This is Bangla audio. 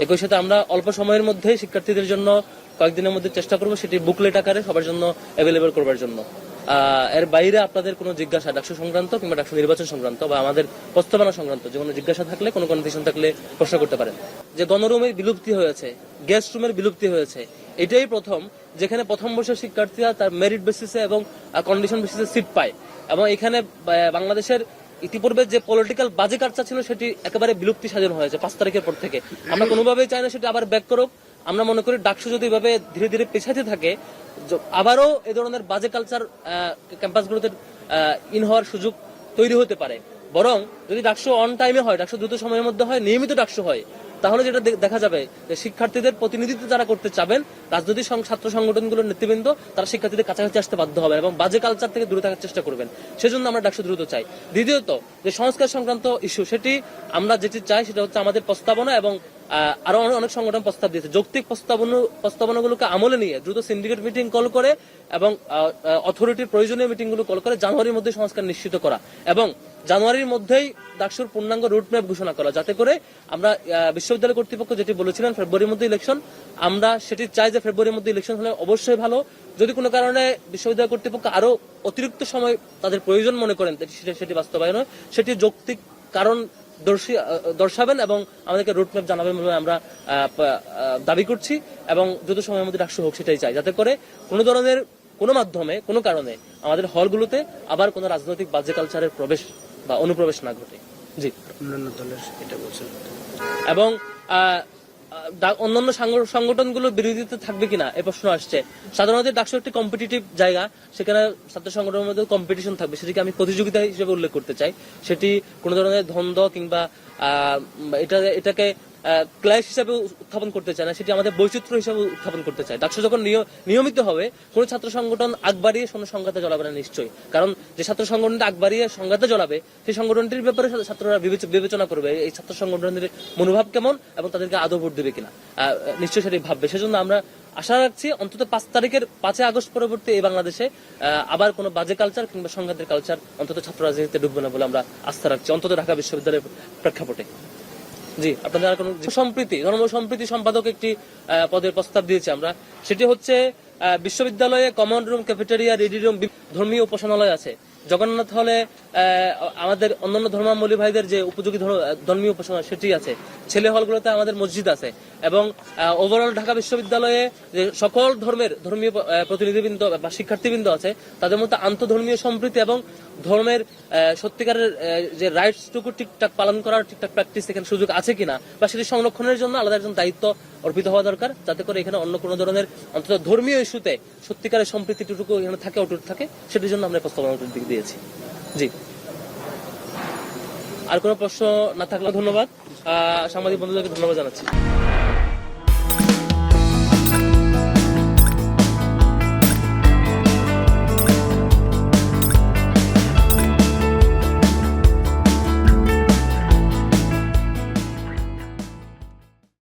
একই সাথে আমরা অল্প সময়ের মধ্যে শিক্ষার্থীদের জন্য কয়েকদিনের মধ্যে চেষ্টা করবো সেটি বুকলেট আকারে সবার জন্য অ্যাভেলেবল করবার জন্য। এর বাইরে আপনাদের কোনো জিজ্ঞাসা ডাকসু সংক্রান্ত কিংবা ডাকসু নির্বাচন সংক্রান্ত বা আমাদের প্রস্তাবনা সংক্রান্ত যে কোনো জিজ্ঞাসা থাকলে, কোনো কনফিউশন থাকলে প্রশ্ন করতে পারেন। যে গণরুমের বিলুপ্তি হয়েছে, গেস্ট রুমের বিলুপ্তি হয়েছে, এটাই প্রথম যেখানে প্রথম বর্ষের শিক্ষার্থীরা তার মেরিট বেসিসে এবং কন্ডিশন বেসিসে সিট পায়। এবং এখানে বাংলাদেশের ইতিপূর্বে যে পলিটিক্যাল বাজে কার্যা ছিল সেটি একেবারে বিলুপ্তি সাজানো হয়েছে 5 তারিখের পর থেকে। আমরা কোনোভাবেই চাই না সেটা আবার ব্যাক করুক। আমরা মনে করি ডাকসু যদি এভাবে ধীরে ধীরে পেছাতে থাকে, আবারও এ ধরনের বাজে কালচার ক্যাম্পাসগুলোতে ইন হওয়ার সুযোগ তৈরি হতে পারে। বরং যদি ডাকসু অন টাইমে হয়, ডাকসু দ্রুত সময়ের মধ্যে হয়, নিয়মিত ডাকসু হয়, তাহলে যেটা দেখা যাবে যে শিক্ষার্থীদের প্রতিনিধিত্ব যারা করতে চাবেন, রাজনৈতিক ছাত্র সংগঠনগুলোর নেতৃবৃন্দ, তারা শিক্ষার্থীদের কাছাকাছি আসতে বাধ্য হবে এবং বাজে কালচার থেকে দূরে থাকার চেষ্টা করবেন। সেজন্য আমরা ডাকসু দ্রুত চাই। দ্বিতীয়ত, যে সংস্কার সংক্রান্ত ইস্যু, সেটি আমরা যেটি চাই সেটা হচ্ছে আমাদের প্রস্তাবনা এবং আরো অনেক সংগঠন প্রস্তাব দিয়েছে, যৌক্তিক প্রস্তাবনাগুলোকে আমলে নিয়ে দ্রুত সিন্ডিকেট মিটিং কল করে এবং অথরিটির প্রয়োজনীয় মিটিংগুলো কল করে জানুয়ারির মধ্যে সংস্কার নিশ্চিত করা এবং জানুয়ারির মধ্যেই ডাকসুর পূর্ণাঙ্গ রুটম্যাপ ঘোষণা করা, যাতে করে আমরা বিশ্ববিদ্যালয় কর্তৃপক্ষ যেটি বলেছিলেন ফেব্রুয়ারির মধ্যে ইলেকশন, আমরা সেটি চাই যে ফেব্রুয়ারির মধ্যে ইলেকশন হলে অবশ্যই ভালো। যদি কোনো কারণে বিশ্ববিদ্যালয় কর্তৃপক্ষ আরো অতিরিক্ত সময় তাদের প্রয়োজন মনে করেন সেটি বাস্তবায়ন হয়, সেটি যৌক্তিক কারণ দর্শাবেন এবং আমাদেরকে রুটম্যাপ জানাবেন বলে আমরা দাবি করছি। এবং দ্রুত সময়ের মধ্যে ডাকসু হোক সেটাই চাই, যাতে করে কোনো ধরনের কোনো মাধ্যমে কোনো কারণে আমাদের হলগুলোতে আবার কোনো রাজনৈতিক বাজে কালচারের প্রবেশ বা অনুপ্রবেশ না ঘটে। জি, অন্যান্য দলের এটা বলছেন। এবং অন্যান্য সংগঠনগুলোর বিরোধিতা থাকবে কিনা এ প্রশ্ন আসছে। সাধারণত ডাকসু একটি কম্পিটিটিভ জায়গা, সেখানে ছাত্র সংগঠনের মধ্যে কম্পিটিশন থাকবে, সেটিকে আমি প্রতিযোগিতা হিসেবে উল্লেখ করতে চাই। সেটি কোনো ধরনের দ্বন্দ্ব কিংবা এটাকে ক্লাস হিসাবে উত্থাপন করতে চায় না, সেটি আমাদের বৈচিত্র্য হিসাবে উত্থাপন করতে চায়। ডাকসু যখন নিয়মিত হবে, কোন ছাত্র সংগঠন আগ বাড়িয়ে কোনো সংঘাতে জ্বলাবে না নিশ্চয়ই, কারণ যে ছাত্র সংগঠনটা আগ বাড়িয়ে সংঘাতে জ্বলাবে সেই সংগঠনটির ব্যাপারে ছাত্ররা বিবেচনা করবে এই ছাত্র সংগঠনের মনোভাব কেমন এবং তাদেরকে আদৌ ভোট দেবে কিনা, নিশ্চয়ই সেটি ভাববে। সেজন্য আমরা আশা রাখছি অন্তত 5 আগস্ট পরবর্তী এই বাংলাদেশে আবার কোনো বাজে কালচার কিংবা সংঘাতের কালচার অন্তত ছাত্র রাজনীতিতে ডুববে না বলে আমরা আস্থা রাখছি, অন্তত ঢাকা বিশ্ববিদ্যালয়ের প্রেক্ষাপটে। জি, আপনাদের কোনো ধর্ম সম্প্রীতি সম্পাদক একটি পদের প্রস্তাব দিয়েছি আমরা। সেটি হচ্ছে বিশ্ববিদ্যালয়ে common room, cafeteria, ready room, ধর্মীয় উপাসনালয় আছে। জগন্নাথ হলে আমাদের অন্যান্য ধর্মাবলম্বী ভাইদের যে উপযোগী ধর্মীয় উপাসনা সেটি আছে। ছেলে হলগুলোতে আমাদের মসজিদ আছে এবং ওভারঅল ঢাকা বিশ্ববিদ্যালয়ে যে সকল ধর্মীয় প্রতিনিধিবৃন্দ বা শিক্ষার্থীবৃন্দ আছে, তাদের মধ্যে আন্তঃধর্মীয় সম্প্রীতি এবং ধর্মের সত্যিকারের যে রাইটসটুকু ঠিকঠাক পালন করার ঠিকঠাক প্র্যাকটিস এখানে সুযোগ আছে কিনা বা সেটি সংরক্ষণের জন্য আলাদা একজন দায়িত্ব অর্পিত হওয়া দরকার, যাতে করে এখানে অন্য কোনো ধরনের অন্তত ধর্মীয় ইস্যুতে সত্যিকারের সম্প্রীতিটুকু এখানে থাকে, অটুট থাকে, সেটির জন্য আমরা প্রস্তাবনা দিক দিয়েছি। জি, আর কোনো প্রশ্ন না থাকলে ধন্যবাদ, সাংবাদিক বন্ধুদেরকে ধন্যবাদ জানাচ্ছি।